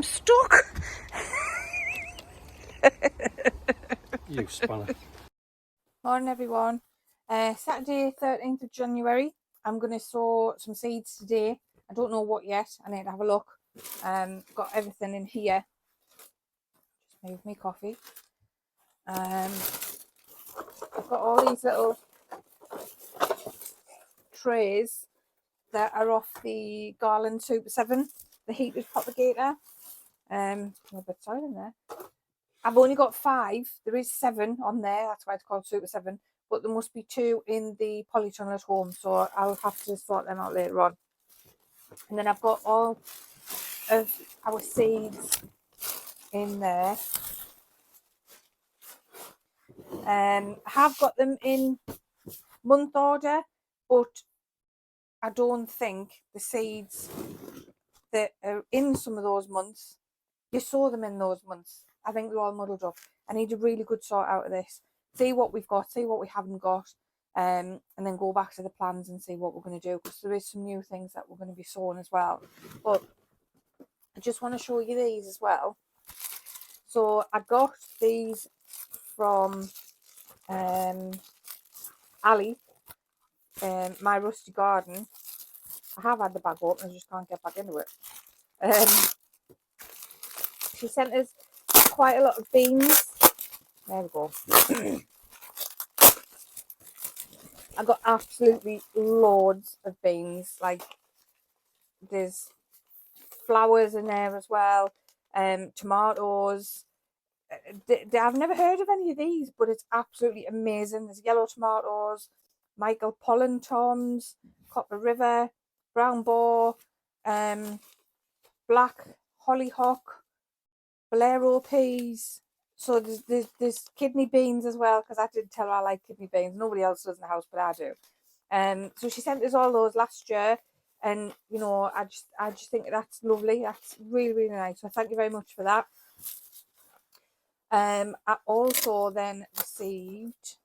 I'm stuck. You spanner. Morning everyone. Saturday 13th of January. I'm going to sow some seeds today. I don't know what yet. I need to have a look. Got everything in here. Just move me coffee. I've got all these little trays that are off the Garland Super 7, the heated propagator. A bit of soil in there. I've only got 5. There is 7 on there. That's why it's called Super 7. But there must be 2 in the polytunnel at home. So I'll have to sort them out later on. And then I've got all of our seeds in there. I have got them in month order, but I don't think the seeds that are in some of those months, you sow them in those months. I think they're all muddled up. I need a really good sort out of this. See what we've got, see what we haven't got, and then go back to the plans and see what we're going to do, because there is some new things that we're going to be sowing as well. But I just want to show you these as well. So I got these from Ali, My Rusty Garden. I have had the bag open, I just can't get back into it. She sent us quite a lot of beans. There we go. I got absolutely loads of beans. Like, there's flowers in there as well. Tomatoes. I've never heard of any of these, but it's absolutely amazing. There's yellow tomatoes, Michael Pollen toms, Copper River, brown boar, black hollyhock, bolero peas. So there's kidney beans as well, because I did tell her I like kidney beans. Nobody else does in the house, but I do. So she sent us all those last year, and you know, I just think that's lovely. That's really, really nice. So thank you very much for that. I also then received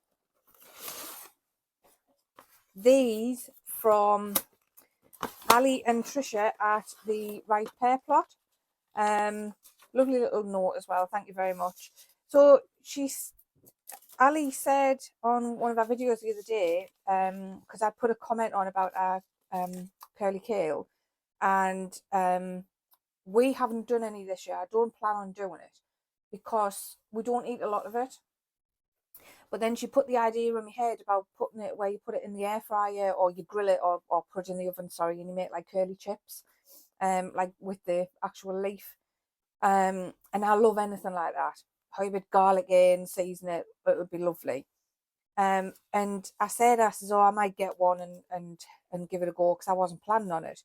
these from Ali and Trisha at the Right Pear Plot. Lovely little note as well. Thank you very much. So Ali said on one of our videos the other day, because I put a comment on about our curly kale, and we haven't done any this year. I don't plan on doing it because we don't eat a lot of it. But then she put the idea in my head about putting it where you put it in the air fryer, or you grill it, or put it in the oven, sorry, and you make like curly chips, like with the actual leaf. And I love anything like that. How you put garlic in, season it, it would be lovely. And I said, oh, I might get one and give it a go, because I wasn't planning on it.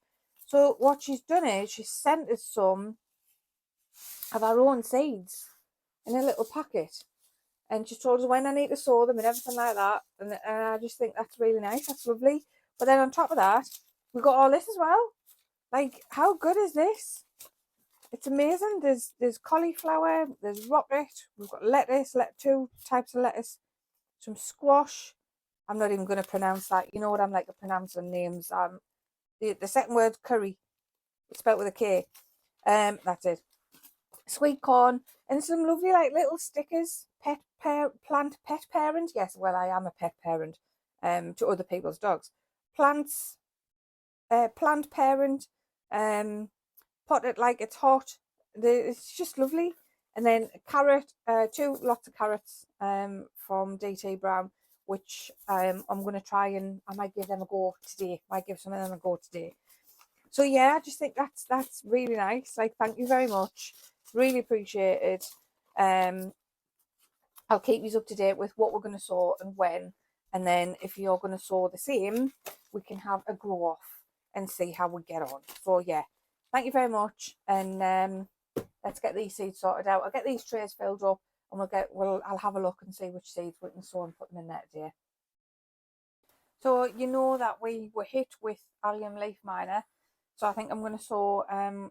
So what she's done is she sent us some of our own seeds in a little packet. And she told us when I need to sow them and everything like that. And I just think that's really nice. That's lovely. But then on top of that, we got all this as well. Like, how good is this? It's amazing. There's cauliflower, there's rocket, we've got lettuce, 2 types of lettuce, some squash. I'm not even going to pronounce that. You know what I'm like at pronouncing names. The second word, curry. It's spelled with a K. That's it. Sweet corn, and some lovely like little stickers. Plant pet parent. Yes, well, I am a pet parent to other people's dogs. Plant parent, pot it like it's hot. It's just lovely. And then carrot, 2 lots of carrots from DT Brown, which I'm going to try, and I might give them a go today. Might give some of them a go today. So yeah, I just think that's really nice. Like, thank you very much. Really appreciate it. I'll keep you up to date with what we're going to sow and when. And then if you're going to sow the same, we can have a grow off and see how we get on. So yeah, thank you very much. And let's get these seeds sorted out. I'll get these trays filled up, and I'll have a look and see which seeds we can sow and put them in there today. So you know that we were hit with allium leaf miner. So I think I'm going to sow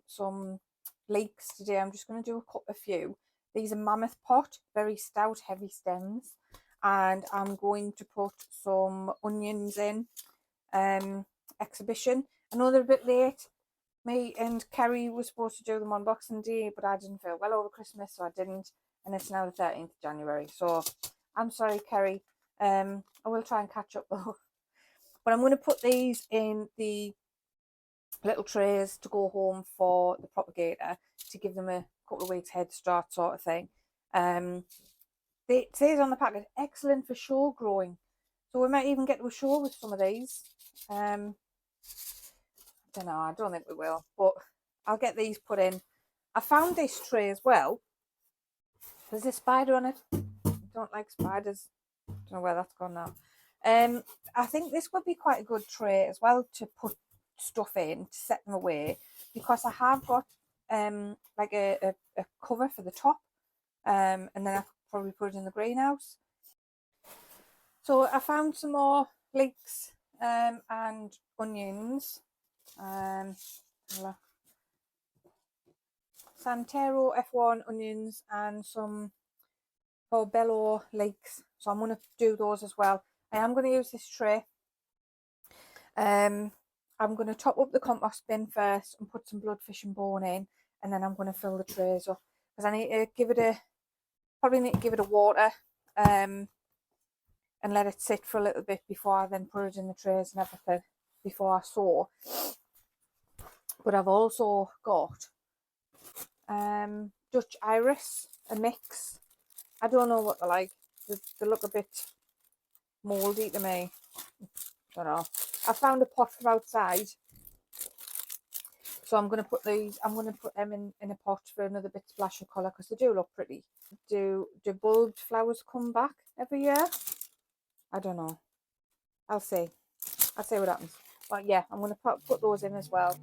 some leeks today. I'm just going to do a few. These are mammoth pot, very stout, heavy stems. And I'm going to put some onions in. Exhibition. I know they're a bit late, Me and Kerry were supposed to do them on Boxing Day, but I didn't feel well over Christmas, so I didn't. And it's now the 13th of January. So I'm sorry, Kerry. I will try and catch up though. But I'm going to put these in the little trays to go home for the propagator to give them a couple of weeks head start sort of thing. It says on the packet, excellent for show growing. So we might even get to a show with some of these. I don't know, I don't think we will, but I'll get these put in. I found this tray as well. There's a spider on it. I don't like spiders. I don't know where that's gone now. I think this would be quite a good tray as well to put stuff in, to set them away, because I have got like a cover for the top, and then I could probably put it in the greenhouse. So I found some more leeks and onions. Santero F1 onions and some Portobello leeks. So I'm going to do those as well. I am going to use this tray. I'm going to top up the compost bin first and put some bloodfish and bone in, and then I'm going to fill the trays up because I need to give it a water and let it sit for a little bit before I then put it in the trays and everything before I sow. But I've also got Dutch Iris, a mix. I don't know what they're like. They look a bit mouldy to me. I don't know. I found a pot from outside, so I'm going to put these. I'm going to put them in a pot for another bit splash of colour because they do look pretty. Do bulbed flowers come back every year? I don't know. I'll see. I'll see what happens. But yeah, I'm going to put those in as well.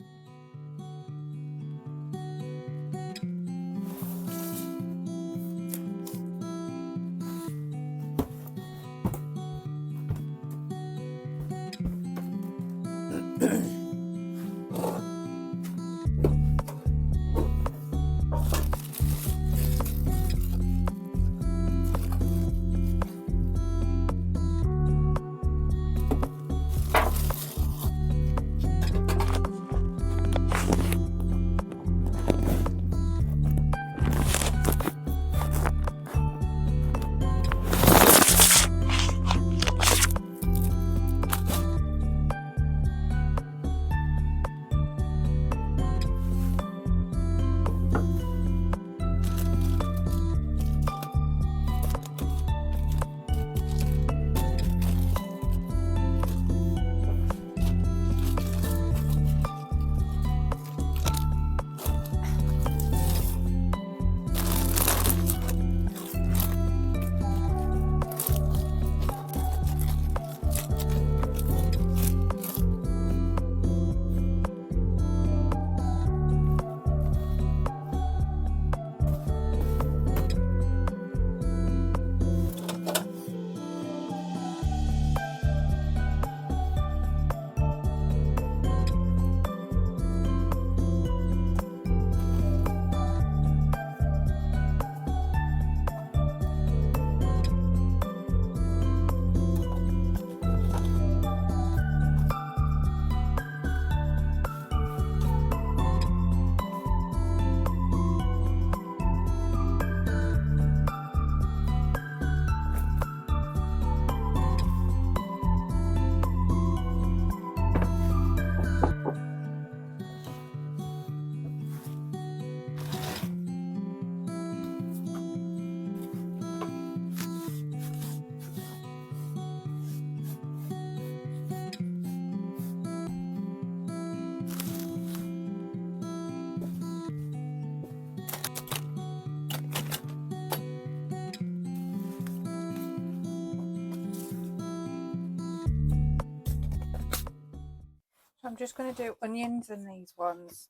I'm just going to do onions in these ones.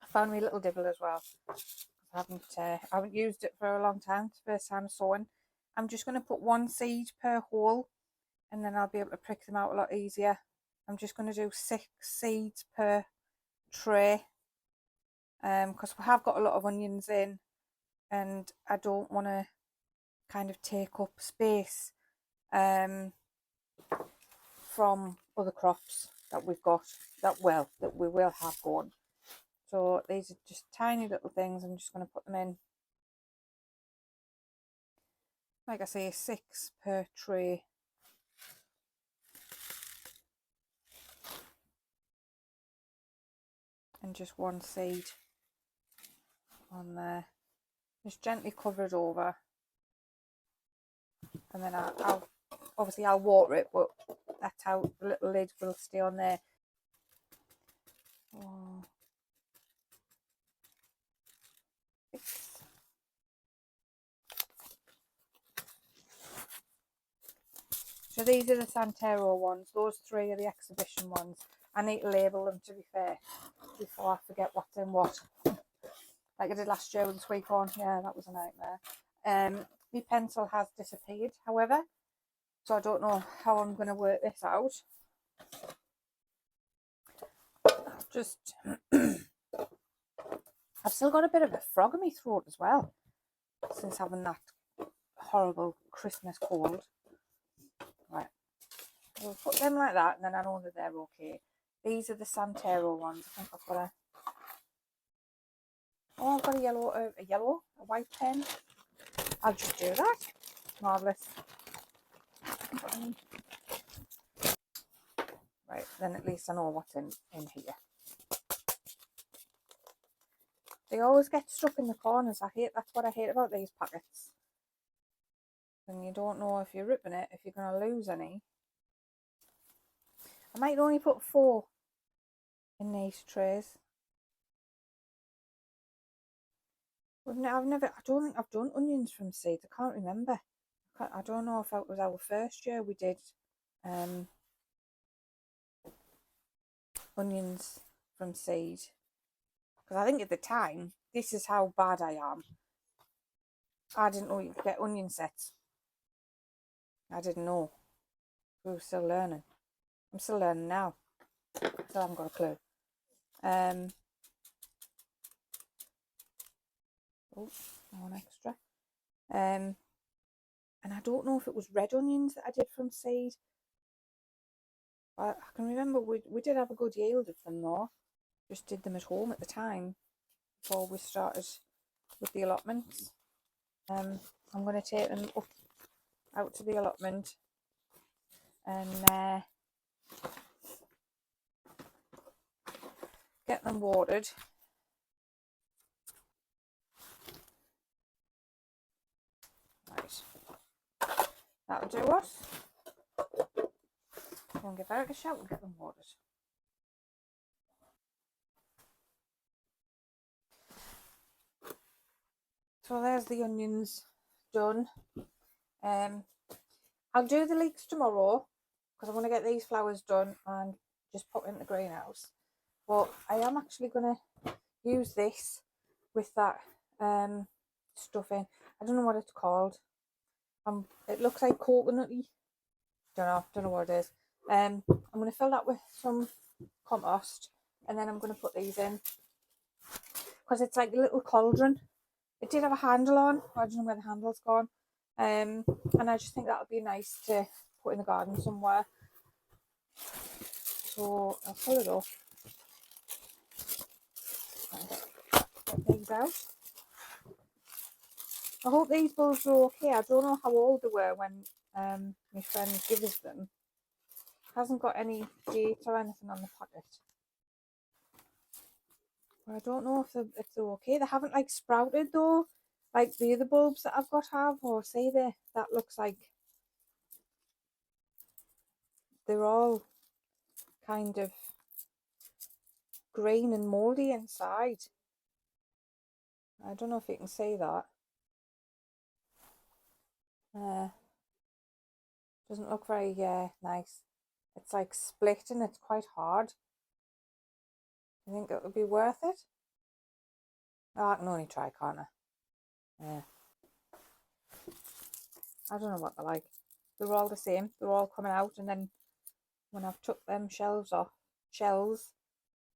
I found my little dibble as well. I haven't used it for a long time. It's the first time sowing. I'm just going to put one seed per hole, and then I'll be able to prick them out a lot easier. I'm just going to do 6 seeds per tray, because we have got a lot of onions in, and I don't want to kind of take up space from other crops. that we've got, that we will have going. So these are just tiny little things. I'm just going to put them in, like I say, 6 per tray. And just 1 seed on there. Just gently cover it over, and then I'll obviously I'll water it, but that's how the little lid will stay on there. Oh. 6. So these are the Santero ones. Those 3 are the exhibition ones. I need to label them, to be fair, before I forget what's in what. Like I did last year with the sweet corn. Yeah, that was a nightmare. My pencil has disappeared, however, so I don't know how I'm going to work this out. Just, I've still got a bit of a frog in my throat as well, since having that horrible Christmas cold. Right, we'll put them like that, and then I know that they're okay. These are the Santero ones. I think I've got a... Oh, I've got a white pen. I'll just do that. Marvellous. Right, then at least I know what's in here. They always get stuck in the corners. That's what I hate about these packets. And you don't know if you're ripping it, if you're going to lose any. I might only put 4 in these trays. I don't think I've done onions from seeds. I can't remember. I don't know if it was our first year we did onions from seed. Because I think at the time, this is how bad I am. I didn't know you could get onion sets. I didn't know. We were still learning. I'm still learning now. Still haven't got a clue. Oh, one extra. And I don't know if it was red onions that I did from seed. I can remember we did have a good yield of them though. Just did them at home at the time before we started with the allotments. I'm going to take them up out to the allotment and get them watered. Right, that'll do us. Go and give Eric a shout and get them watered. So there's the onions done. I'll do the leeks tomorrow because I want to get these flowers done and just put in the greenhouse. But I am actually going to use this with that stuff in. I don't know what it's called. It looks like coconutty. Don't know what it is. I'm going to fill that with some compost and then I'm going to put these in because it's like a little cauldron. It did have a handle on. I don't know where the handle's gone. And I just think that would be nice to put in the garden somewhere. So I'll fill it up. And get these out. I hope these bulbs are okay. I don't know how old they were when my friend gave us them. Hasn't got any date or anything on the packet. But I don't know if they're okay. They haven't like sprouted though, like the other bulbs that I've got have. Or see there, that looks like they're all kind of green and mouldy inside. I don't know if you can see that. Doesn't look very nice. It's like split and it's quite hard. I think it would be worth it. Oh, I can only try, can't I? Yeah. I don't know what they're like. They're all the same. They're all coming out, and then when I've took them shells,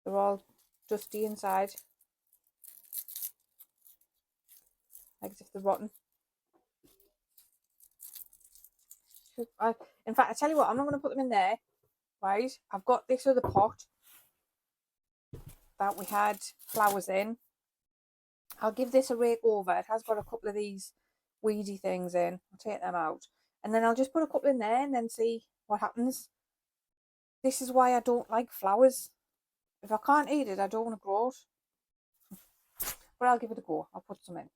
they're all dusty inside. Like as if they're rotten. In fact, I tell you what, I'm not going to put them in there. right, I've got this other pot that we had flowers in. I'll give this a rake over. It has got a couple of these weedy things in. I'll take them out. And then I'll just put a couple in there and then see what happens. This is why I don't like flowers. If I can't eat it, I don't want to grow it. But I'll give it a go. I'll put some in.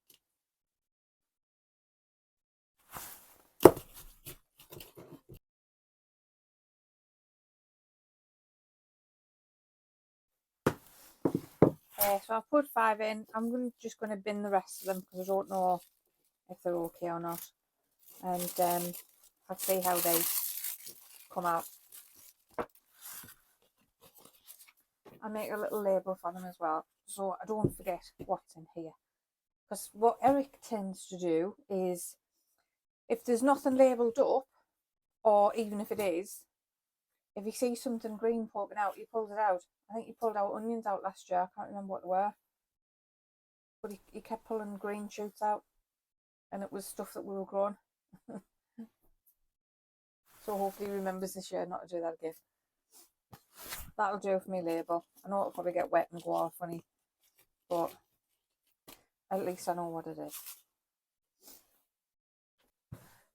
So I've put 5 in. I'm just going to bin the rest of them because I don't know if they're okay or not. And I'll see how they come out. I'll make a little label for them as well, so I don't forget what's in here. Because what Eric tends to do is, if there's nothing labelled up, or even if it is, if he sees something green poking out, he pulls it out. I think he pulled out onions out last year. I can't remember what they were. But he kept pulling green shoots out. And it was stuff that we were growing. So hopefully he remembers this year not to do that again. That'll do for me label. I know it'll probably get wet and go off funny. But at least I know what it is.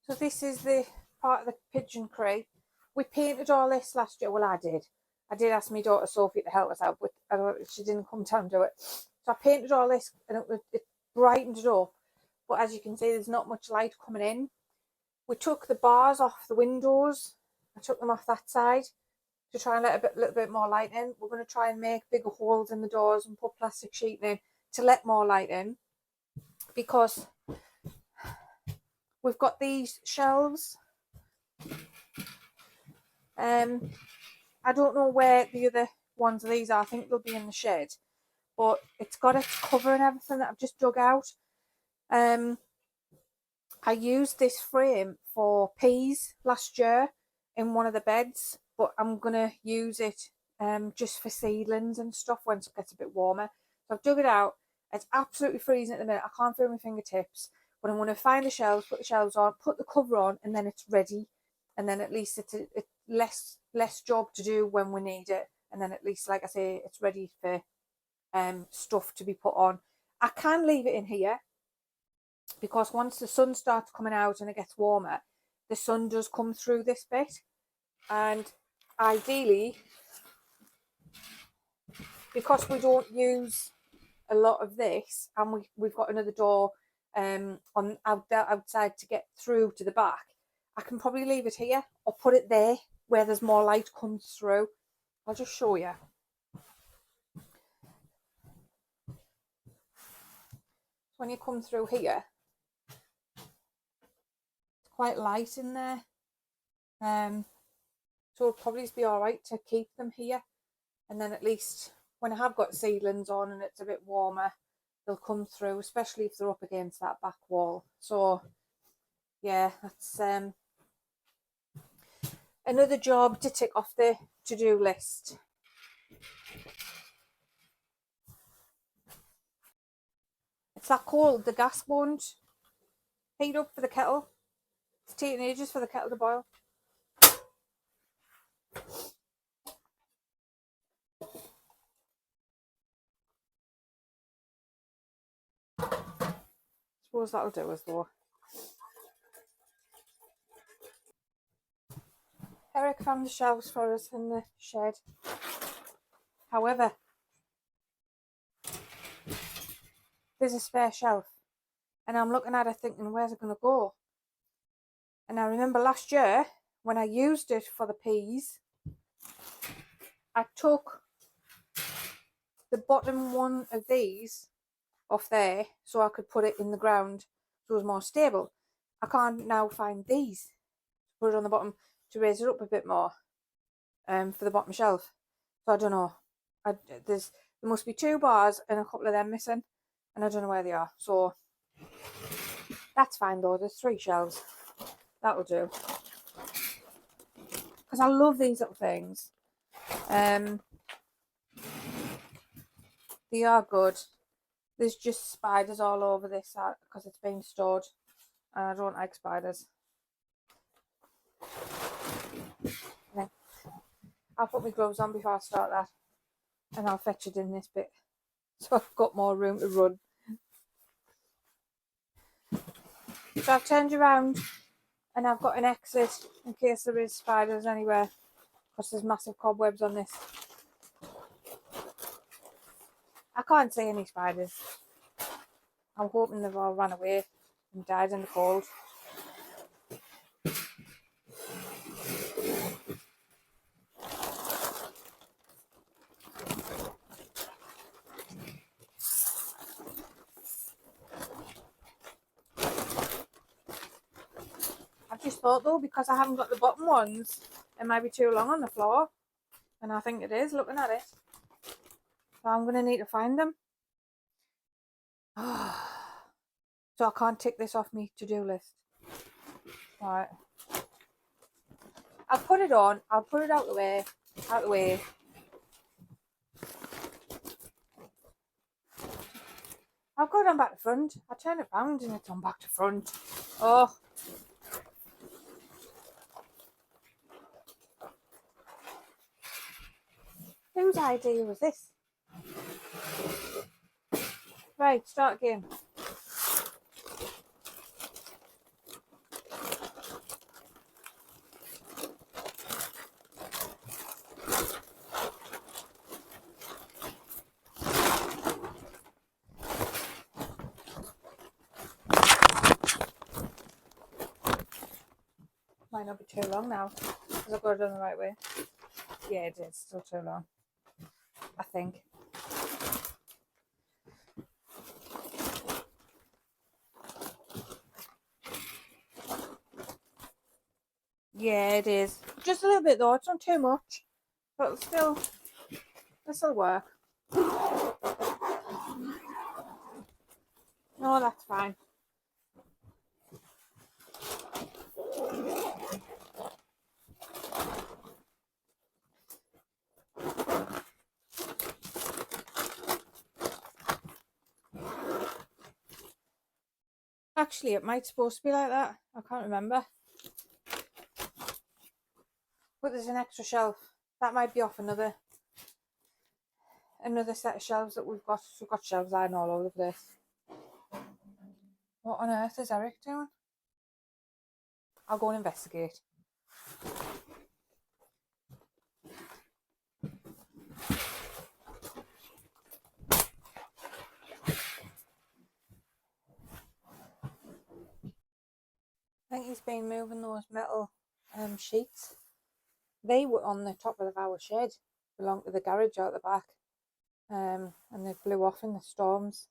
So this is the part of the pigeon crate. We painted all this last year. Well, I did. I did ask my daughter Sophie to help us out, but she didn't come down and do it. So I painted all this and it brightened it up. But as you can see, there's not much light coming in. We took the bars off the windows. I took them off that side to try and let a little bit more light in. We're going to try and make bigger holes in the doors and put plastic sheeting in to let more light in. Because we've got these shelves. I don't know where the other ones of these are. I think they'll be in the shed. But it's got its cover and everything that I've just dug out. I used this frame for peas last year in one of the beds. But I'm going to use it just for seedlings and stuff once it gets a bit warmer. So I've dug it out. It's absolutely freezing at the minute. I can't feel my fingertips. But I'm going to find the shelves, put the shelves on, put the cover on, and then it's ready. And then at least it's less job to do when we need it. And then at least, like I say, it's ready for stuff to be put on. I can leave it in here because once the sun starts coming out and it gets warmer, the sun does come through this bit. And ideally, because we don't use a lot of this, and we've got another door outside to get through to the back, I can probably leave it here or put it there where there's more light comes through. I'll just show you. When you come through here, it's quite light in there. So it'll probably be all right to keep them here. And then at least when I have got seedlings on and it's a bit warmer, they'll come through, especially if they're up against that back wall. So yeah, that's another job to tick off the to-do list. It's that cold, the gas won't heat up for the kettle. It's taking ages for the kettle to boil. Suppose that'll do us though. Eric found the shelves for us in the shed. However, there's a spare shelf and I'm looking at it thinking, where's it going to go? And I remember last year when I used it for the peas, I took the bottom one of these off there so I could put it in the ground so it was more stable. I can't now find these to put it on the bottom to raise it up a bit more for the bottom shelf. So I don't know. There must be 2 bars and a couple of them missing and I don't know where they are. So that's fine though. There's 3 shelves. That'll do. Because I love these little things. They are good. There's just spiders all over this because it's been stored. And I don't like spiders. I'll put my gloves on before I start that, and I'll fetch it in this bit so I've got more room to run. So I've turned around and I've got an exit in case there is spiders anywhere, because there's massive cobwebs on this. I can't see any spiders. I'm hoping they've all run away and died in the cold. I've just thought though, because I haven't got the bottom ones, it might be too long on the floor. And I think it is, looking at it. So I'm going to need to find them. So I can't tick this off my to-do list. Right. I'll put it on. I'll put it out the way. Out the way. I've got it on back to front. I turn it round and it's on back to front. Oh. Whose idea was this? Right, start again. Might not be too long now, because I've got it done the right way. Yeah, it is still too long, I think. Yeah, it is. Just a little bit though, it's not too much. But it'll still work. No, that's fine. Actually, it might supposed to be like that. I can't remember. But there's an extra shelf. That might be off another set of shelves that we've got. We've got shelves lying all over the place. What on earth is Eric doing? I'll go and investigate. I think he's been moving those metal sheets. They were on the top of our shed, belong to the garage out the back, and they blew off in the storms.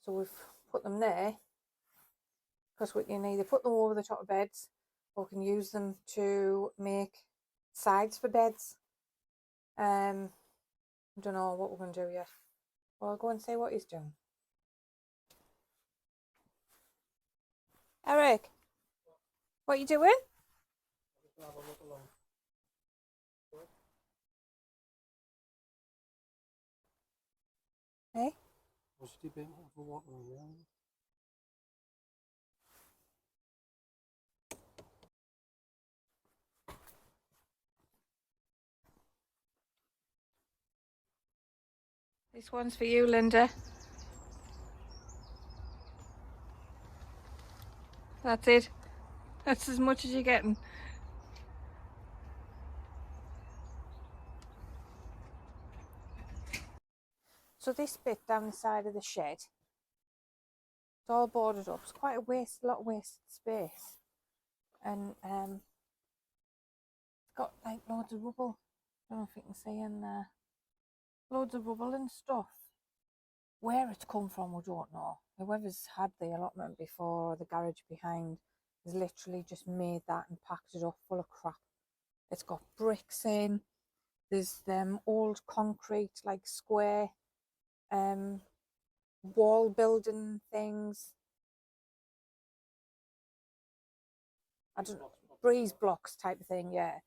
So we've put them there because we can either put them over the top of beds or can use them to make sides for beds. I don't know what we're going to do yet. Well, I'll go and see what he's doing. Eric, what are you doing? Hey? This one's for you, Linda. That's it. That's as much as you're getting. So this bit down the side of the shed, it's all boarded up. It's quite a lot of wasted space. And it's got like loads of rubble. I don't know if you can see in there. Loads of rubble and stuff. Where it's come from, we don't know. Whoever's had the allotment before, or the garage behind, has literally just made that and packed it up full of crap. It's got bricks in. There's them old concrete, like square wall building things. I don't know, breeze blocks type of thing, yeah.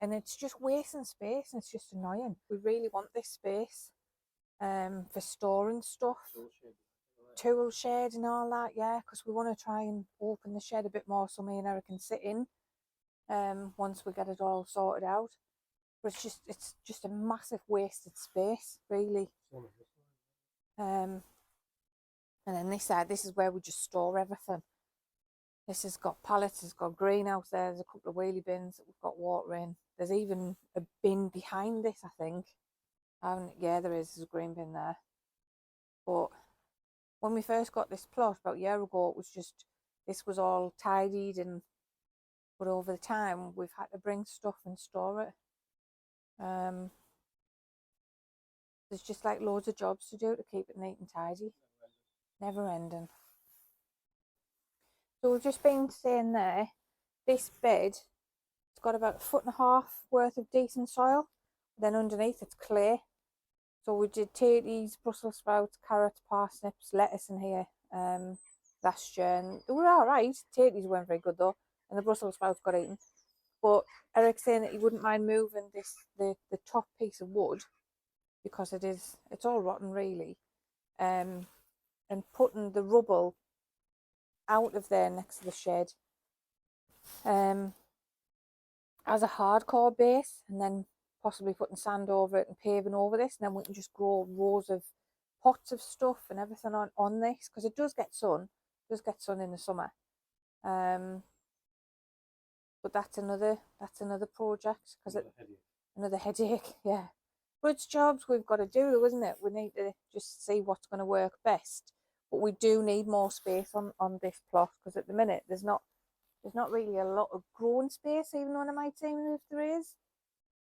And it's just wasting space and it's just annoying. We really want this space for storing stuff. Tool shed and all that, yeah, because we want to try and open the shed a bit more so me and Eric can sit in once we get it all sorted out. but it's just a massive wasted space, really. And then this side, this is where we just store everything. This has got pallets, it's got greenhouse there, there's a couple of wheelie bins that we've got water in. There's even a bin behind this, I think. Yeah, there's a green bin there. But when we first got this plot about a year ago, it was just, this was all tidied, but over the time we've had to bring stuff and store it. There's just like loads of jobs to do to keep it neat and tidy. Never ending. So we've just been saying there, this bed, it's got about 1.5 foot worth of decent soil. Then underneath it's clay. So we did tatties, Brussels sprouts, carrots, parsnips, lettuce in here last year, and they were alright. Tatties weren't very good though, and the Brussels sprouts got eaten. But Eric's saying that he wouldn't mind moving the top piece of wood, because it's all rotten really, and putting the rubble out of there next to the shed as a hardcore base, and then possibly putting sand over it and paving over this, and then we can just grow rows of pots of stuff and everything on this, because it does get sun in the summer. But that's another project, because another headache, yeah. But it's jobs we've got to do, isn't it? We need to just see what's going to work best. But we do need more space on this plot, because at the minute there's not really a lot of growing space, even though there might seem if there is.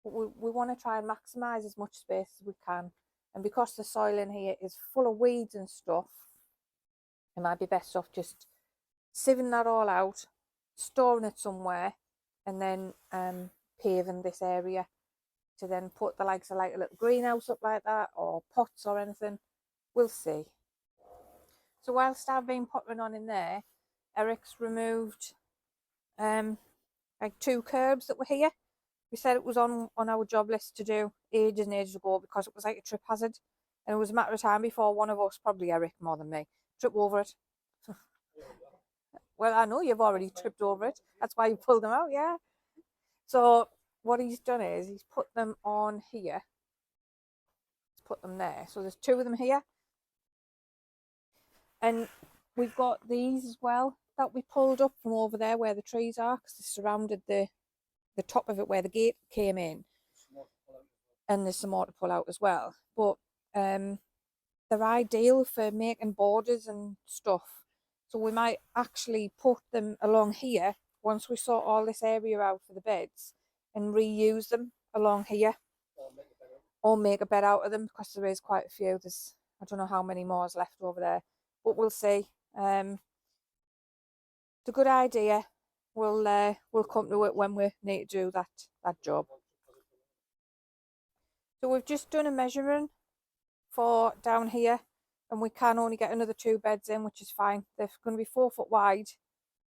But we want to try and maximise as much space as we can. And because the soil in here is full of weeds and stuff, it might be best off just sieving that all out, storing it somewhere, and then paving this area to then put the likes of like a little greenhouse up like that, or pots or anything. We'll see. So whilst I've been pottering on in there, Eric's removed like 2 curbs that were here. We said it was on our job list to do ages and ages ago, because it was like a trip hazard, and it was a matter of time before one of us, probably Eric more than me, trip over it. Well, I know you've already tripped over it. That's why you pulled them out, yeah. So what he's done is he's put them on here. He's put them there. So there's 2 of them here. And we've got these as well that we pulled up from over there where the trees are, because they surrounded the top of it where the gate came in. And there's some more to pull out as well. But they're ideal for making borders and stuff. So we might actually put them along here once we sort all this area out for the beds, and reuse them along here, or make a bed out of them, because there is quite a few. I don't know how many more is left over there, but we'll see. It's a good idea. We'll come to it when we need to do that job. So we've just done a measuring for down here, and we can only get another 2 beds in, which is fine. They're going to be 4 foot wide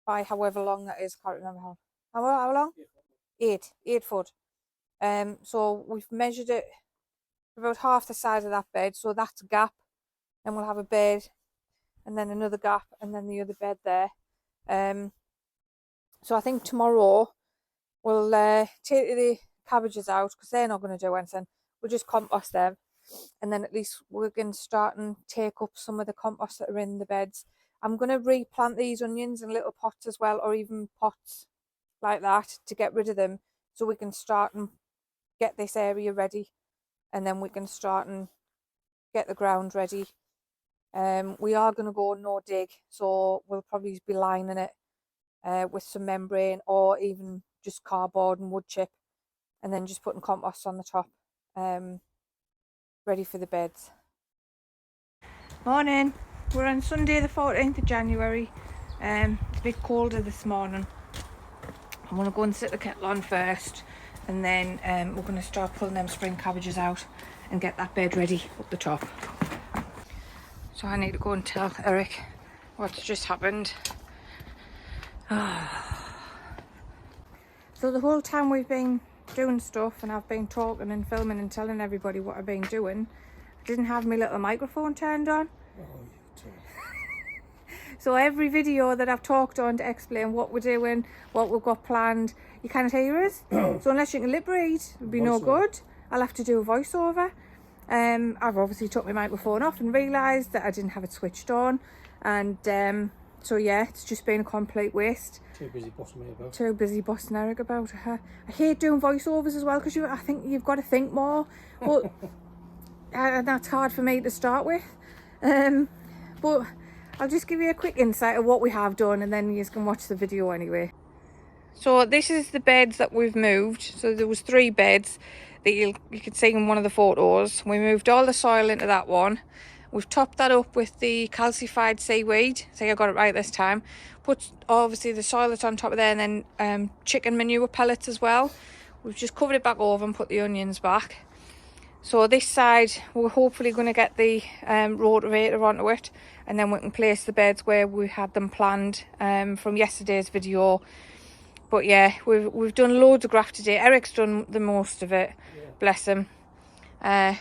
by however long that is. Can't remember how long. 8 foot. So we've measured it about half the size of that bed, so that's a gap. Then we'll have a bed, and then another gap, and then the other bed there. So I think tomorrow we'll take the cabbages out, because they're not going to do anything. We'll just compost them, and then at least we can start and take up some of the compost that are in the beds. I'm going to replant these onions in little pots as well, or even pots like that, to get rid of them, so we can start and get this area ready, and then we can start and get the ground ready. We are going to go no dig, so we'll probably be lining it with some membrane, or even just cardboard and wood chip, and then just putting compost on the top, ready for the beds. Morning. We're on Sunday the 14th of January. It's a bit colder this morning. I'm going to go and sit the kettle on first, and then we're going to start pulling them spring cabbages out and get that bed ready up the top. So I need to go and tell Eric what's just happened. So the whole time we've been doing stuff, and I've been talking and filming and telling everybody what I've been doing, I didn't have my little microphone turned on. So every video that I've talked on to explain what we're doing, what we've got planned, you can't hear us. So unless you can lip read, it'll be no good. I'll have to do a voiceover. I've obviously took my microphone off and realised that I didn't have it switched on, and so yeah, it's just been a complete waste. Too busy bossing me about. Too busy bossing Eric about her. I hate doing voiceovers as well, because I think you've got to think more, but and that's hard for me to start with. But I'll just give you a quick insight of what we have done, and then you can watch the video anyway. So this is the beds that we've moved. So there was 3 beds that you could see in one of the photos. We moved all the soil into that one. We've topped that up with the calcified seaweed. I think I got it right this time. Put obviously the soil that's on top of there, and then chicken manure pellets as well. We've just covered it back over and put the onions back. So this side, we're hopefully going to get the rotavator onto it, and then we can place the beds where we had them planned from yesterday's video. But yeah, we've done loads of graft today. Eric's done the most of it, yeah. Bless him.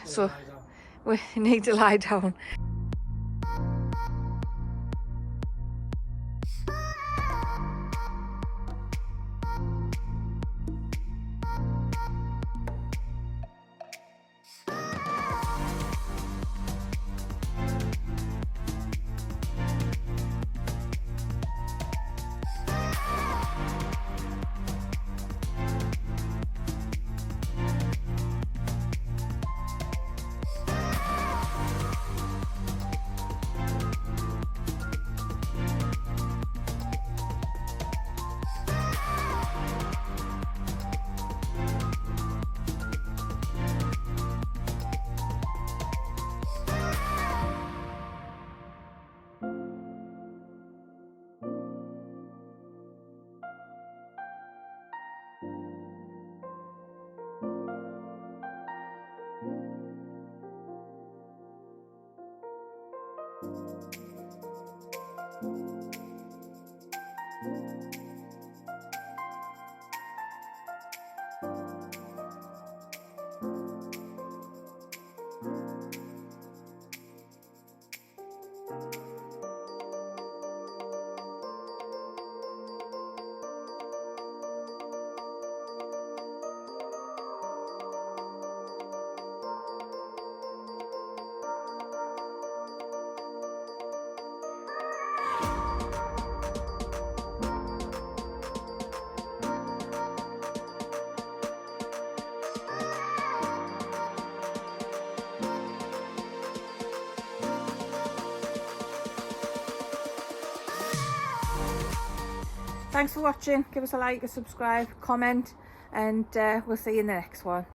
So we need to lie down. Thanks for watching. Give us a like, a subscribe, comment, and we'll see you in the next one.